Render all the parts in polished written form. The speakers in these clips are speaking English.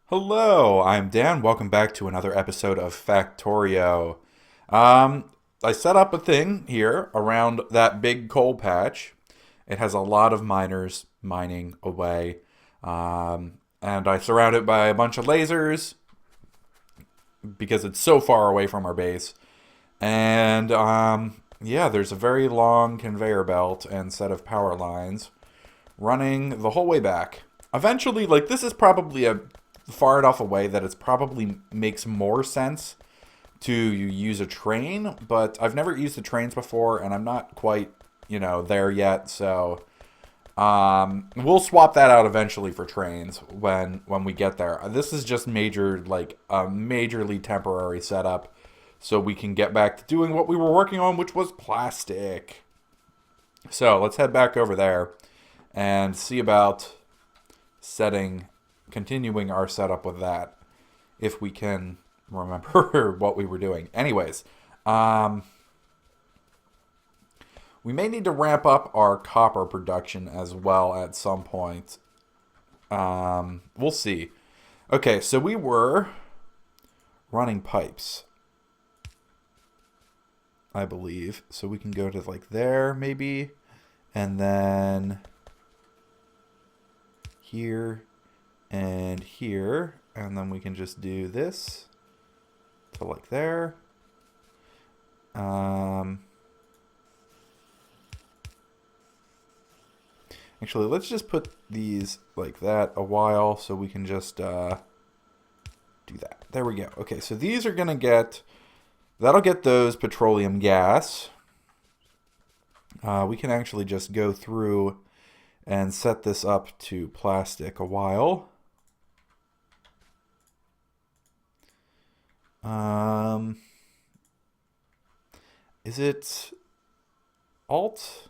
Hello, I'm Dan. Welcome back to another episode of Factorio. Um, I set up a thing here around that big coal patch. It has a lot of miners mining away. And I surround it by a bunch of lasers because it's so far away from our base. And yeah, there's a very long conveyor belt and set of power lines running the whole way back. Eventually, like, this is probably a far enough away that it's probably makes more sense to use a train, but I've never used the trains before and I'm not quite, there yet, so we'll swap that out eventually for trains when we get there. This is just major like a majorly temporary setup so we can get back to doing what we were working on, which was plastic. So let's head back over there and see about setting, continuing our setup with that, if we can remember what we were doing. Anyways, we may need to ramp up our copper production as well at some point. We'll see. Okay, so we were running pipes, I believe. So we can go to like there maybe, and then here and here, and then we can just do this to like there. Actually, let's just put these like that a while so we can just do that. There we go. Okay, so these are gonna get, that'll get those petroleum gas. We can actually just go through and set this up to plastic a while. Is it Alt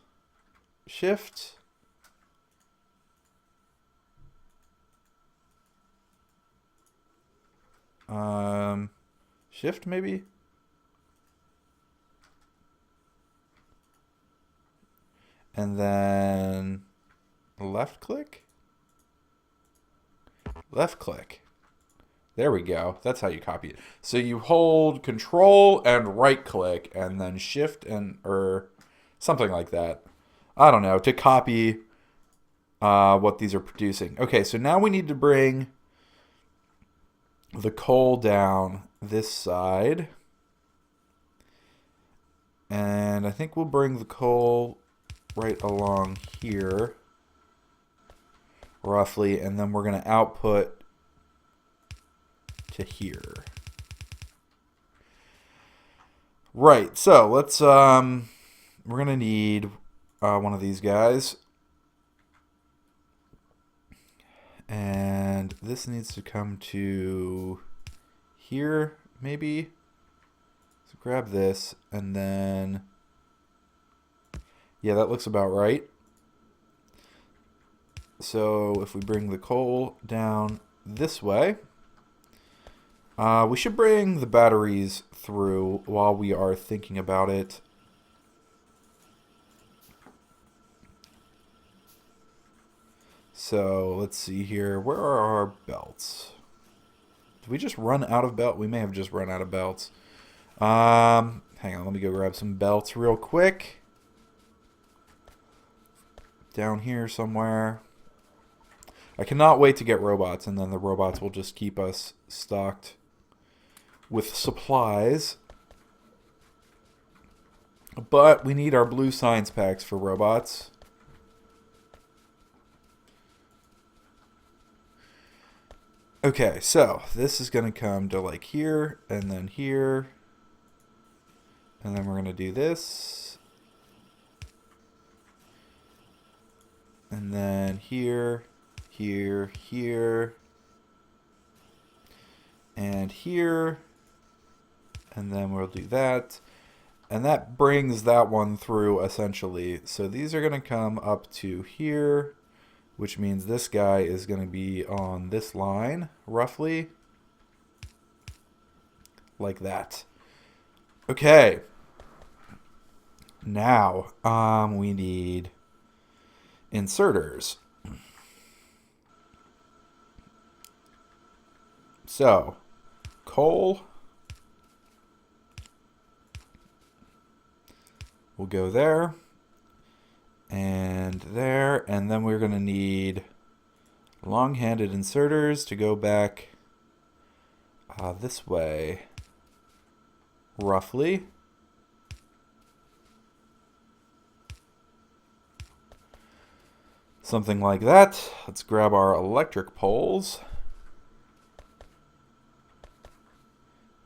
Shift? Shift maybe? And then left click? Left click. There we go. That's how you copy it. So you hold control and right click and then shift and or something like that. I don't know, to copy what these are producing. Okay, so now we need to bring the coal down this side. And I think we'll bring the coal right along here, roughly, and then we're going to output to here. Right, so let's, we're going to need one of these guys. And this needs to come to here, maybe. So grab this, and then, yeah, that looks about right. So if we bring the coal down this way, we should bring the batteries through while we are thinking about it. So let's see here. Where are our belts? Did we just run out of belt? We may have just run out of belts. Hang on, let me go grab some belts real quick. Down here somewhere. I cannot wait to get robots, and then the robots will just keep us stocked with supplies. But we need our blue science packs for robots. Okay, so this is going to come to like here, and then here. And then we're going to do this. And then here, here, here. And here. And then we'll do that. And that brings that one through, essentially. So these are going to come up to here, which means this guy is going to be on this line, roughly. Like that. Okay. Now, we need inserters. So, coal will go there and there, and then we're going to need long-handed inserters to go back this way, roughly. Something like that. Let's grab our electric poles.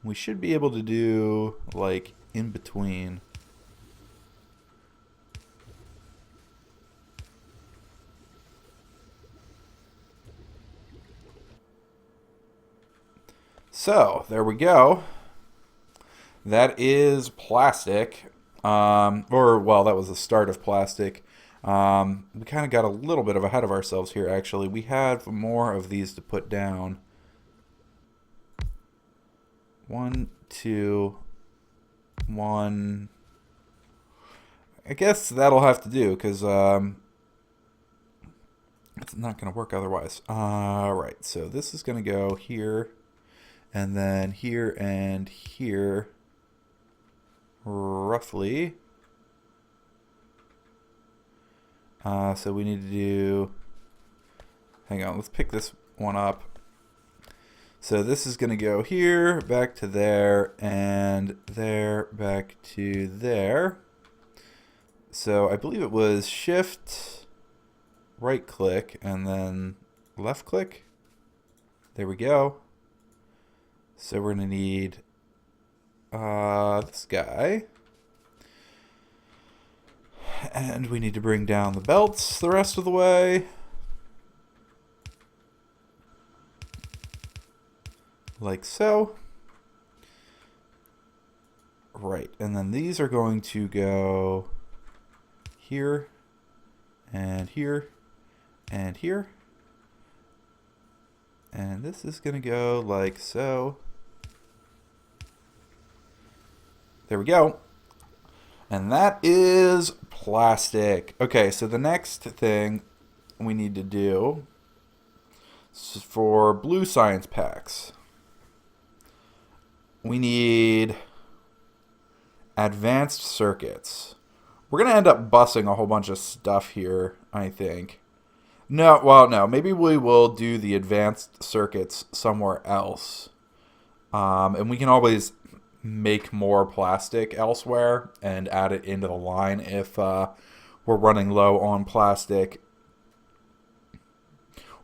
We should be able to do, like, in between. So, there we go. That is plastic. Well, that was the start of plastic. We kind of got a little bit ahead of ourselves here, actually. We have more of these to put down. 1, 2, 1. I guess that'll have to do, because it's not going to work otherwise. Right, so this is going to go here, and then here, and here, roughly. So we need to do... Hang on, let's pick this one up. So this is going to go here, back to there, and there, back to there. So I believe it was shift, right click, and then left click. There we go. So we're going to need this guy. And we need to bring down the belts the rest of the way. Like so. Right, and then these are going to go here, and here, and here. And this is going to go like so. There we go. And that is plastic. Okay, so the next thing we need to do is for blue science packs. We need advanced circuits. We're going to end up bussing a whole bunch of stuff here, I think. No, well, no. Maybe we will do the advanced circuits somewhere else. And we can always make more plastic elsewhere and add it into the line if we're running low on plastic.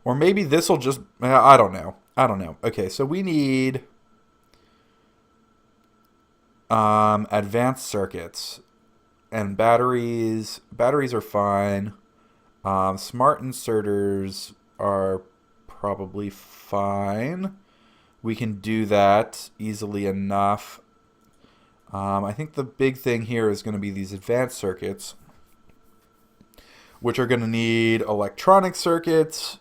Or maybe this will just... I don't know. Okay, so we need advanced circuits. And batteries. Batteries are fine. Smart inserters are probably fine. We can do that easily enough. I think the big thing here is going to be these advanced circuits, which are going to need electronic circuits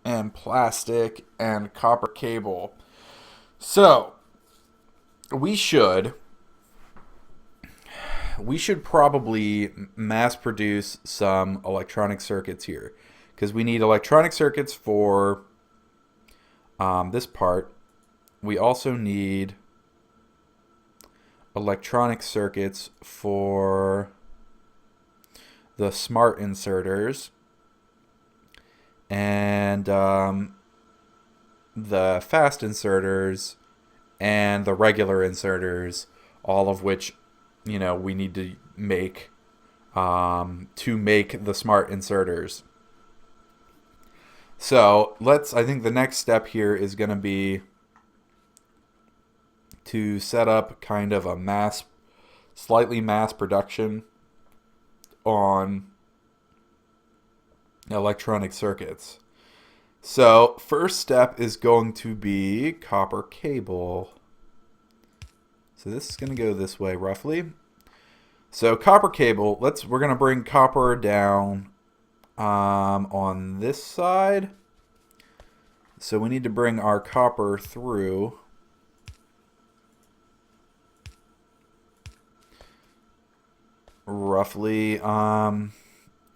and plastic and copper cable. So we should probably mass produce some electronic circuits here, because we need electronic circuits for this part. We also need electronic circuits for the smart inserters and the fast inserters and the regular inserters, all of which, you know, we need to make the smart inserters. So I think the next step here is going to be to set up kind of a slightly mass production on electronic circuits. So first step is going to be copper cable. So this is going to go this way roughly. So copper cable, we're going to bring copper down on this side. So we need to bring our copper through. Roughly,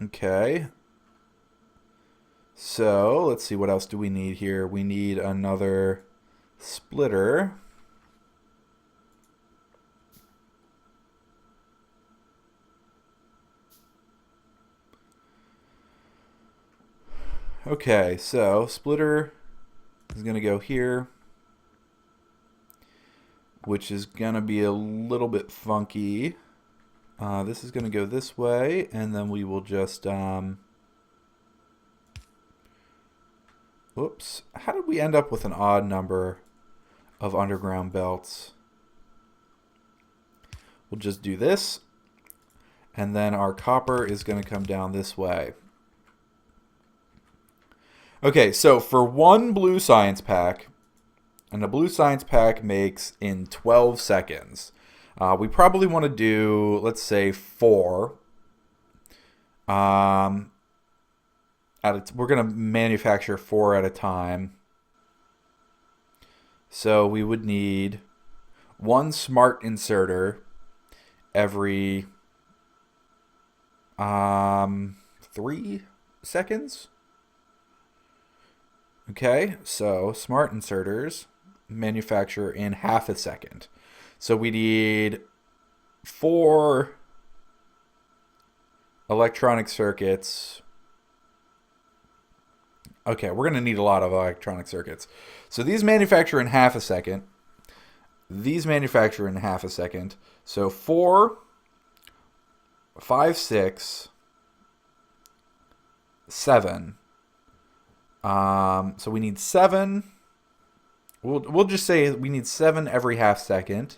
okay. So let's see, what else do we need here? We need another splitter. Okay, so splitter is going to go here, which is going to be a little bit funky. This is going to go this way, and then we will just... Whoops. How did we end up with an odd number of underground belts? We'll just do this, and then our copper is going to come down this way. Okay, so for one blue science pack, and a blue science pack makes in 12 seconds, we probably want to do, let's say, 4. We're going to manufacture 4 at a time. So we would need 1 smart inserter every 3 seconds. Okay, so smart inserters manufacture in half a second. So we need 4 electronic circuits. Okay, we're going to need a lot of electronic circuits. So these manufacture in half a second. These manufacture in half a second. So 4, 5, 6, 7. So we need 7. We'll just say we need 7 every half second.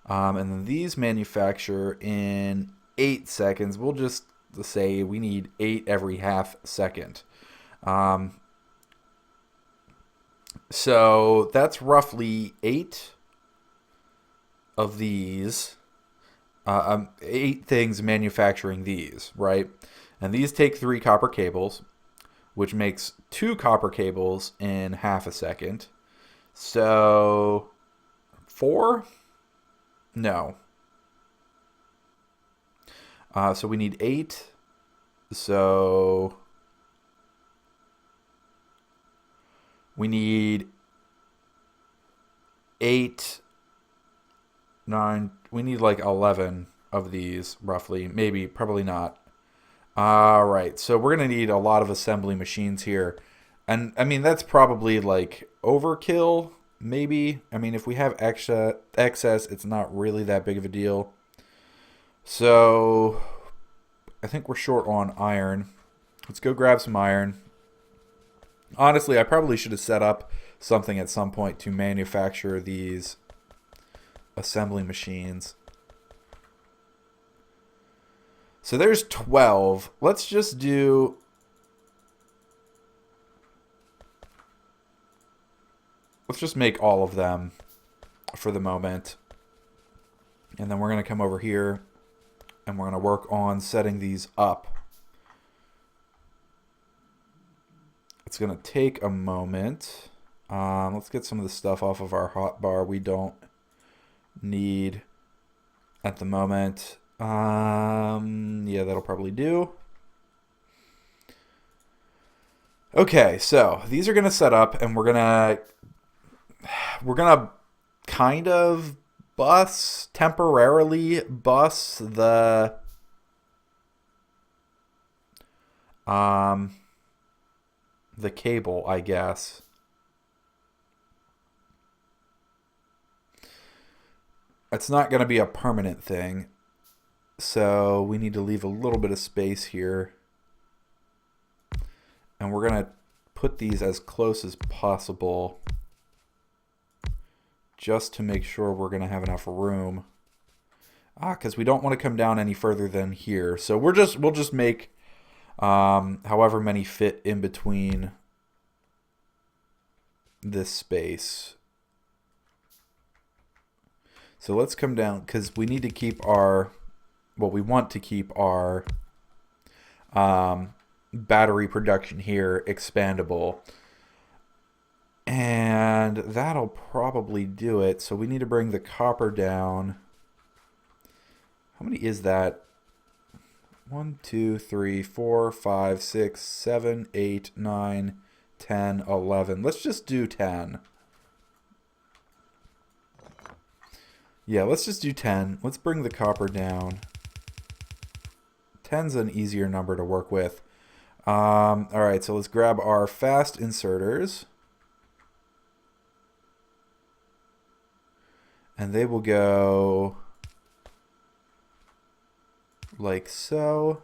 And then these manufacture in 8 seconds. We'll just say we need 8 every half second. So that's roughly 8 of these. 8 things manufacturing these, right? And these take 3 copper cables, which makes 2 copper cables in half a second. So 4? No. So we need 8. So we need 8, 9. We need like 11 of these, roughly. Maybe, probably not. All right, so we're going to need a lot of assembly machines here. And, I mean, that's probably, like, overkill, maybe. I mean, if we have excess, it's not really that big of a deal. So, I think we're short on iron. Let's go grab some iron. Honestly, I probably should have set up something at some point to manufacture these assembly machines. So there's 12. Let's just do... Let's just make all of them for the moment. And then we're going to come over here and we're going to work on setting these up. It's going to take a moment. Let's get some of the stuff off of our hotbar we don't need at the moment. Yeah, that'll probably do. Okay, so these are going to set up, and we're gonna kind of temporarily bus the cable, I guess. It's not going to be a permanent thing. So we need to leave a little bit of space here. And we're going to put these as close as possible just to make sure we're going to have enough room. Because we don't want to come down any further than here. So we'll just make however many fit in between this space. So let's come down because we need to keep our... Well, we want to keep our battery production here expandable. And that'll probably do it. So we need to bring the copper down. How many is that? 1, 2, 3, 4, 5, 6, 7, 8, 9, 10, 11. Let's just do 10. Yeah, let's just do 10. Let's bring the copper down. 10's an easier number to work with. All right, so let's grab our fast inserters. And they will go like so.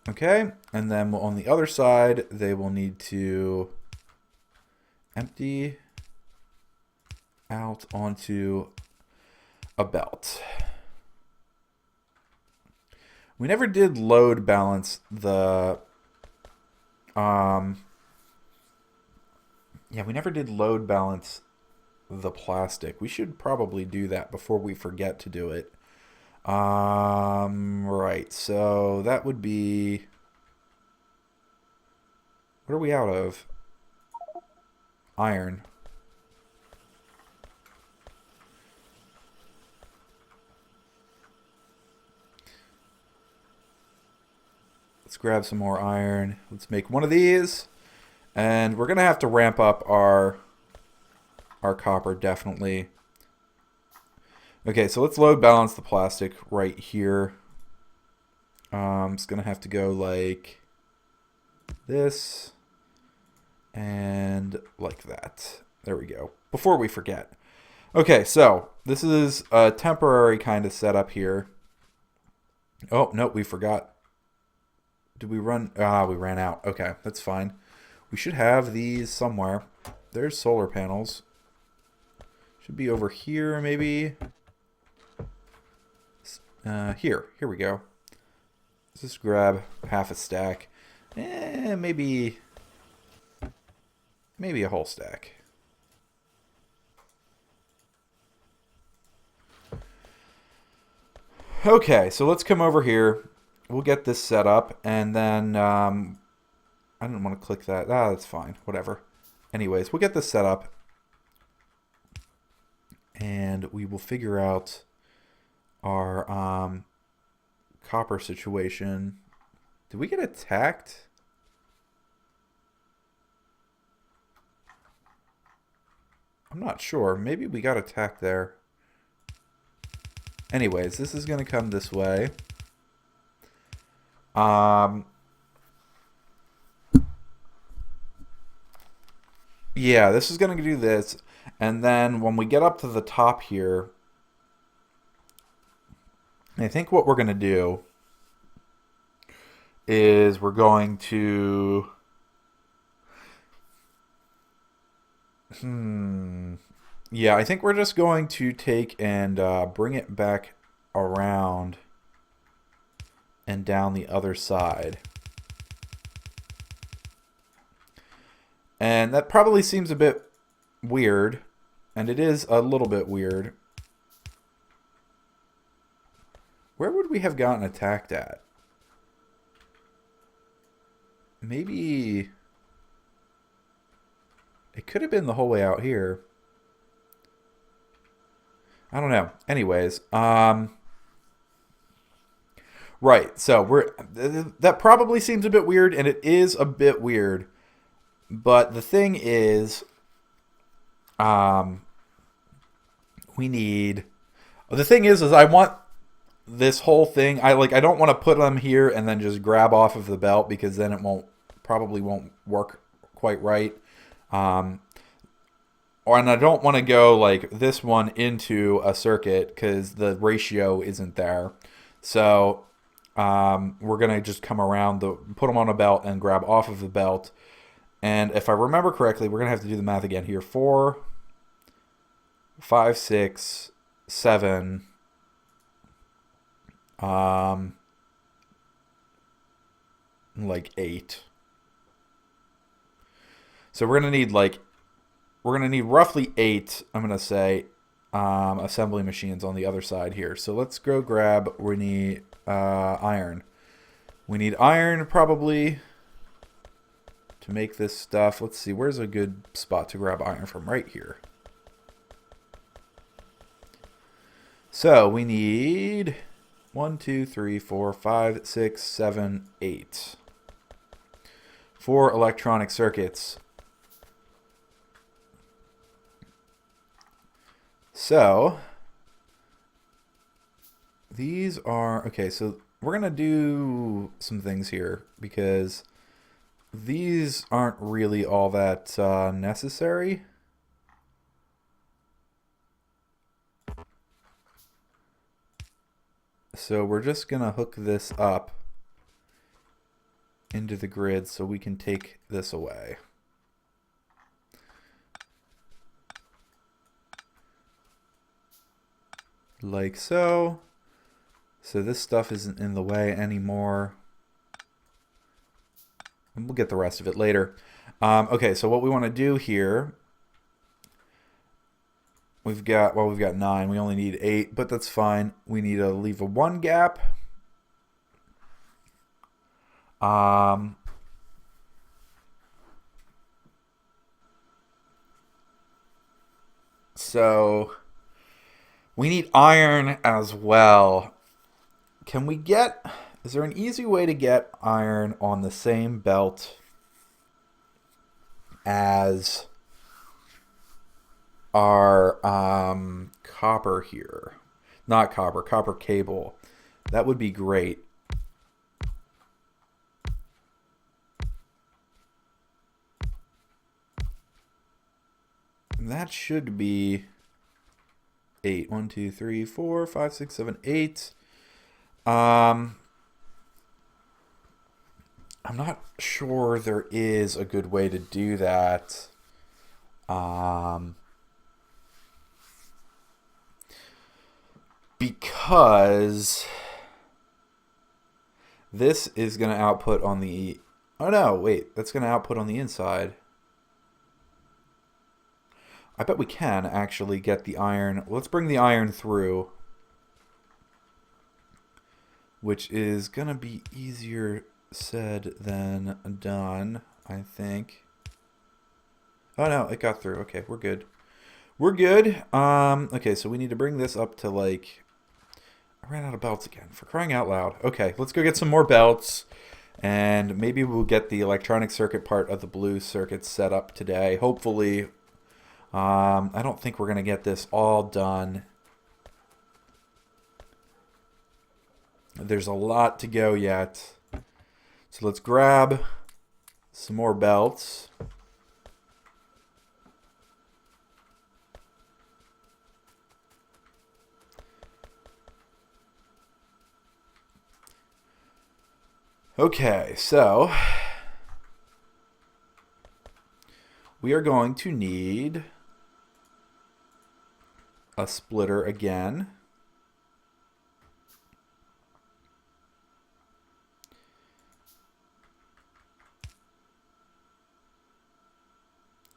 Okay, and then on the other side, they will need to empty out onto a belt. We never did load balance the yeah, we never did load balance the plastic. We should probably do that before we forget to do it. Right, so that would be, what are we out of? Iron. Let's grab some more iron. Let's make one of these. And we're going to have to ramp up our copper, definitely. Okay, so let's load balance the plastic right here. It's going to have to go like this and like that. There we go. Before we forget. Okay, so this is a temporary kind of setup here. Oh, no, we forgot. Did we run? We ran out. Okay, that's fine. We should have these somewhere. There's solar panels. Should be over here, maybe. Here we go. Let's just grab half a stack. Maybe a whole stack. Okay, so let's come over here. We'll get this set up, and then I didn't want to click that. That's fine. Whatever. Anyways, we'll get this set up, and we will figure out our copper situation. Did we get attacked? I'm not sure. Maybe we got attacked there. Anyways, this is going to come this way. Yeah, this is going to do this. And then when we get up to the top here, I think what we're going to do is we're going to... Yeah, I think we're just going to take and bring it back around and down the other side. And that probably seems a bit weird, and it is a little bit weird. Where would we have gotten attacked at? Maybe it could have been the whole way out here. I don't know. Anyways, right. So that probably seems a bit weird, and it is a bit weird. But the thing is, we need. The thing is I want this whole thing. I don't want to put them here and then just grab off of the belt, because then it probably won't work quite right. And I don't want to go like this one into a circuit, because the ratio isn't there. So we're going to just come around, put them on a belt and grab off of the belt. And if I remember correctly, we're going to have to do the math again here. 4, 5, 6, 7. Like 8. So we're going to need roughly 8, I'm going to say, assembly machines on the other side here. So let's go grab, we need iron. We need iron probably to make this stuff. Let's see, where's a good spot to grab iron from? Right here. So we need 1, 2, 3, 4, 5, 6, 7, 8. 4 electronic circuits. So these are, okay, so we're going to do some things here because these aren't really all that necessary. So we're just going to hook this up into the grid so we can take this away. Like so. So this stuff isn't in the way anymore. And we'll get the rest of it later. Okay, so what we want to do here, we've got 9. We only need 8, but that's fine. We need to leave a 1 gap. So we need iron as well. Can we get, is there an easy way to get iron on the same belt as our copper here? Not copper, copper cable. That would be great. That should be 8. 1, 2, 3, 4, 5, 6, 7, 8. I'm not sure there is a good way to do that. Because this is going to output on the... Oh no, wait, that's going to output on the inside. I bet we can actually get the iron. Let's bring the iron through, which is going to be easier said than done, I think. Oh no, it got through. Okay, we're good. We're good. Okay, so we need to bring this up to like... I ran out of belts again, for crying out loud. Okay, let's go get some more belts. And maybe we'll get the electronic circuit part of the blue circuit set up today. Hopefully. I don't think we're going to get this all done. There's a lot to go yet. So let's grab some more belts. Okay, so we are going to need a splitter again.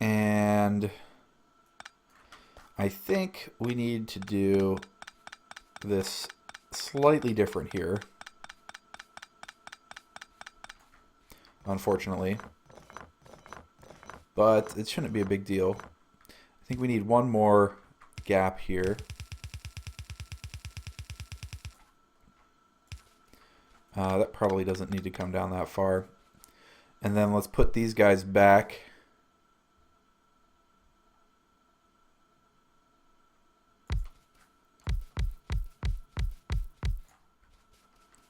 And I think we need to do this slightly different here, unfortunately. But it shouldn't be a big deal. I think we need one more gap here. That probably doesn't need to come down that far. And then let's put these guys back.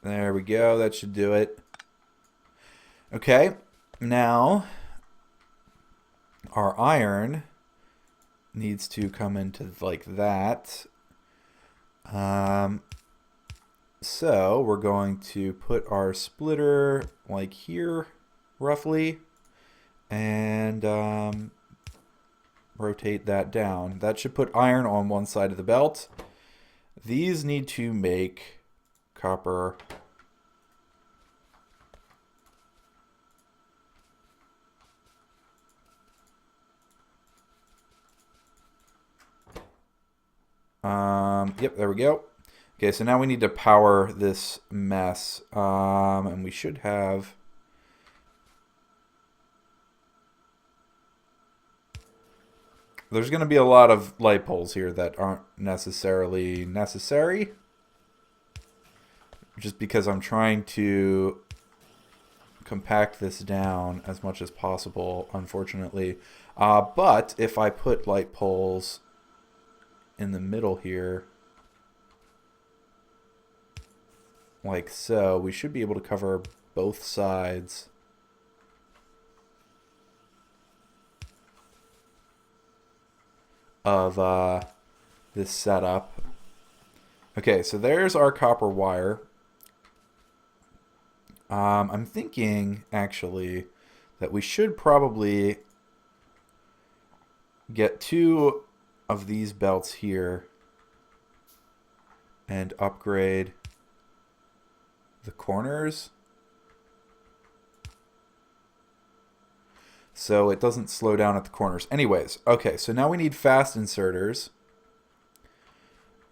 There we go. That should do it. Okay. Now, our iron needs to come into like that. So we're going to put our splitter like here, roughly, and rotate that down. That should put iron on one side of the belt. These need to make copper. Yep, there we go. Okay, so now we need to power this mess. And we should have... there's going to be a lot of light poles here that aren't necessarily necessary. Just because I'm trying to compact this down as much as possible, unfortunately. But if I put light poles in the middle here, like so, we should be able to cover both sides of this setup. Okay, so there's our copper wire. I'm thinking, actually, that we should probably get 2 of these belts here and upgrade the corners so it doesn't slow down at the corners. Anyways, okay, so now we need fast inserters.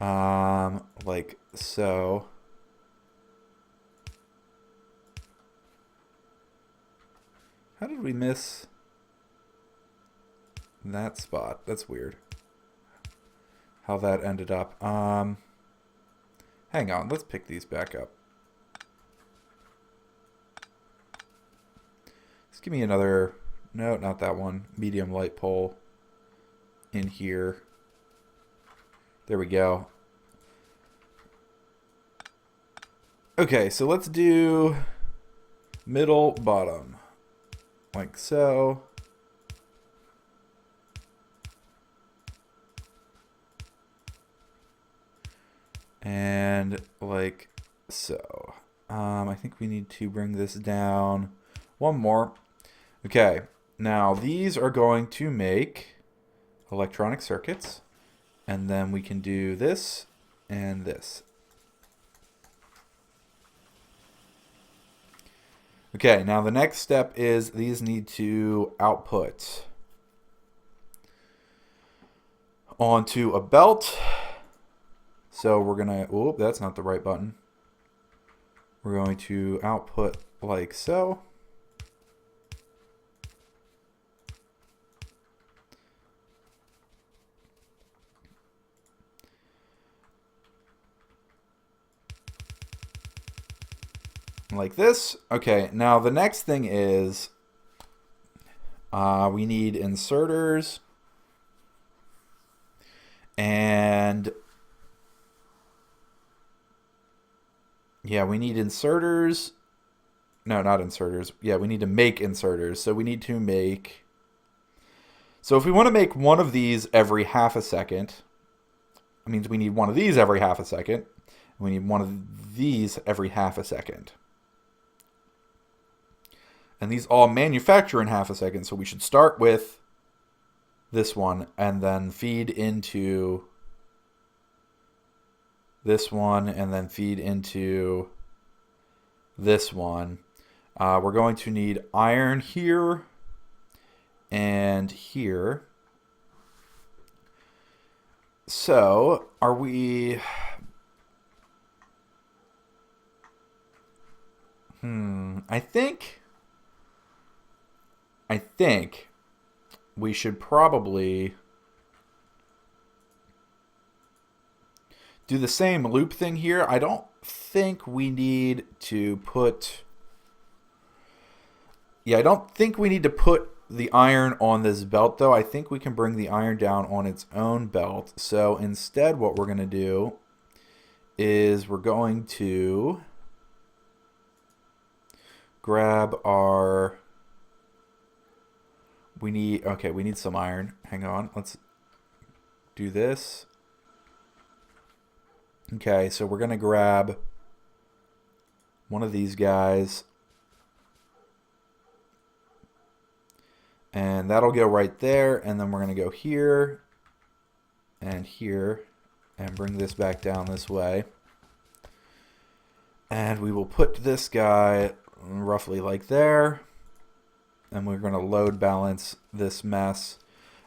Like so. How did we miss that spot? That's weird. How that ended up. Hang on, let's pick these back up. Just give me another, no, not that one, medium light pole in here. There we go. Okay, so let's do middle, bottom, like so. And like so. I think we need to bring this down one more. Okay, now these are going to make electronic circuits. And then we can do this and this. Okay, now the next step is these need to output onto a belt. So we're gonna, oh, that's not the right button. We're going to output like so. Like this. Okay, now the next thing is we need inserters and yeah, we need inserters. No, not inserters. Yeah, we need to make inserters. So we need to make, so if we want to make one of these every half a second, it means we need one of these every half a second. We need one of these every half a second. And these all manufacture in half a second, so we should start with this one and then feed into this one and then feed into this one. We're going to need iron here and here. So are we... I think we should probably do the same loop thing here. I don't think we need to put... Yeah, I don't think we need to put the iron on this belt, though. I think we can bring the iron down on its own belt. So instead, what we're going to do is we're going to grab our... We need some iron. Hang on. Let's do this. Okay, so we're going to grab one of these guys. And that'll go right there. And then we're going to go here and here and bring this back down this way. And we will put this guy roughly like there. And we're going to load balance this mess.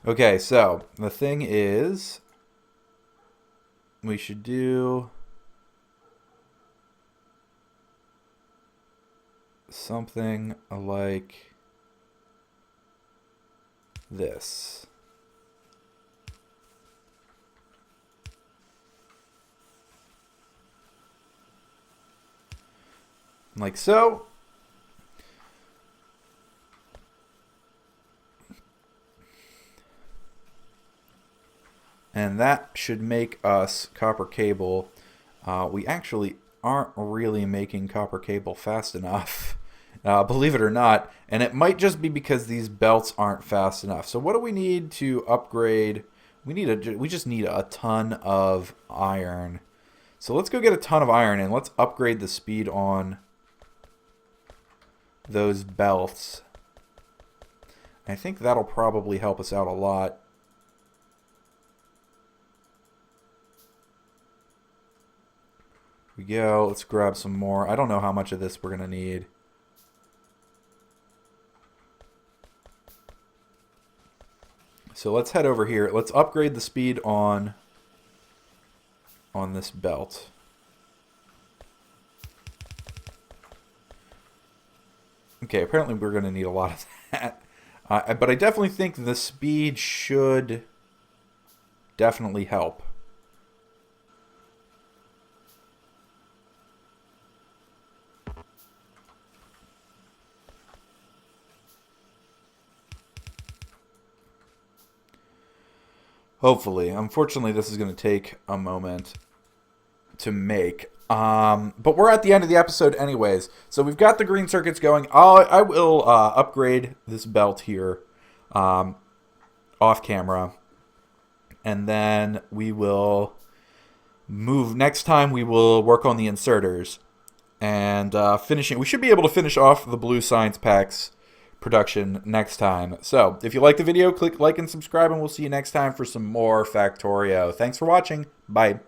Okay, so the thing is, we should do something like this. like so. And that should make us copper cable. We actually aren't really making copper cable fast enough, believe it or not. And it might just be because these belts aren't fast enough. So what do we need to upgrade? We just need a ton of iron. So let's go get a ton of iron and let's upgrade the speed on those belts. I think that'll probably help us out a lot. We go. Let's grab some more. I don't know how much of this we're going to need. So let's head over here. Let's upgrade the speed on this belt. Okay, apparently we're going to need a lot of that. But I definitely think the speed should definitely help. Hopefully. Unfortunately, this is going to take a moment to make. But we're at the end of the episode anyways. So we've got the green circuits going. I will upgrade this belt here off camera. And then we will move. Next time we will work on the inserters. And finishing. We should be able to finish off the blue science packs production next time. So if you like the video, click like and subscribe, and we'll see you next time for some more Factorio. Thanks for watching. Bye.